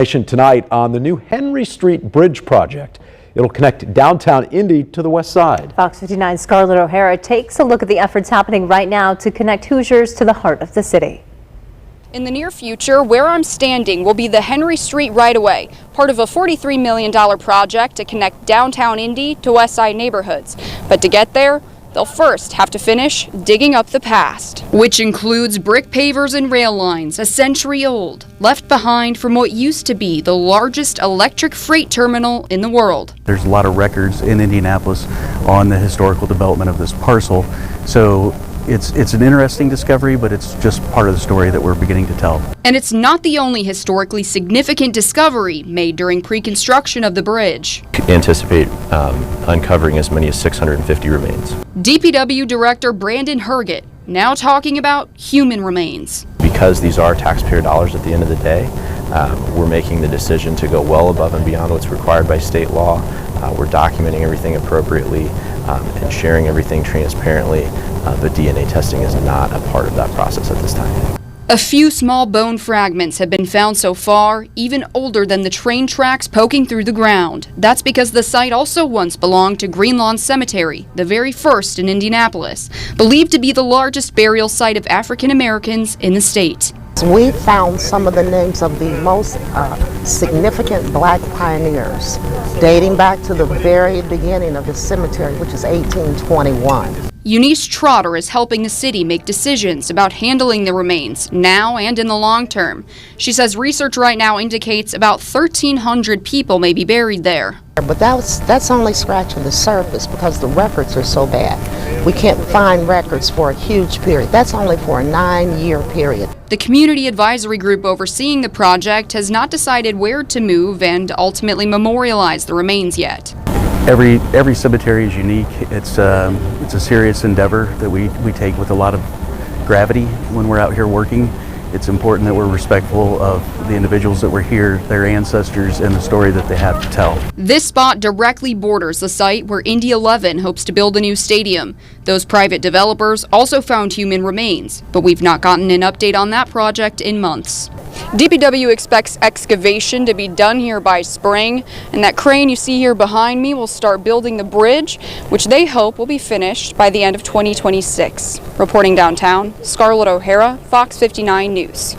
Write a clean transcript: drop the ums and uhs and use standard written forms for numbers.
Tonight on the new Henry Street Bridge project. It'll connect downtown Indy to the west side. Fox 59's Scarlett O'Hara takes a look at the efforts happening right now to connect Hoosiers to the heart of the city. In the near future, where I'm standing will be the Henry Street right-of-way, part of a $43 million project to connect downtown Indy to west side neighborhoods. But to get there, they'll first have to finish digging up the past, which includes brick pavers and rail lines a century old, left behind from what used to be the largest electric freight terminal in the world. There's a lot of records in Indianapolis on the historical development of this parcel, so it's an interesting discovery, but it's just part of the story that we're beginning to tell. And it's not the only historically significant discovery made during pre-construction of the bridge. Anticipate uncovering as many as 650 remains. DPW Director Brandon Herget now talking about human remains. Because these are taxpayer dollars at the end of the day, we're making the decision to go well above and beyond what's required by state law. We're documenting everything appropriately and sharing everything transparently, but DNA testing is not a part of that process at this time. A few small bone fragments have been found so far, even older than the train tracks poking through the ground. That's because the site also once belonged to Green Lawn Cemetery, the very first in Indianapolis, believed to be the largest burial site of African Americans in the state. We found some of the names of the most significant black pioneers dating back to the very beginning of the cemetery, which is 1821. Eunice Trotter is helping the city make decisions about handling the remains now and in the long term. She says research right now indicates about 1,300 people may be buried there. But that's only scratching the surface because the records are so bad. We can't find records for a huge period. That's only for a 9-year period. The community advisory group overseeing the project has not decided where to move and ultimately memorialize the remains yet. Every cemetery is unique. It's a serious endeavor that we take with a lot of gravity when we're out here working. It's important that we're respectful of the individuals that were here, their ancestors, and the story that they have to tell. This spot directly borders the site where Indy 11 hopes to build a new stadium. Those private developers also found human remains, but we've not gotten an update on that project in months. DPW expects excavation to be done here by spring, and that crane you see here behind me will start building the bridge, which they hope will be finished by the end of 2026. Reporting downtown, Scarlett O'Hara, Fox 59 News.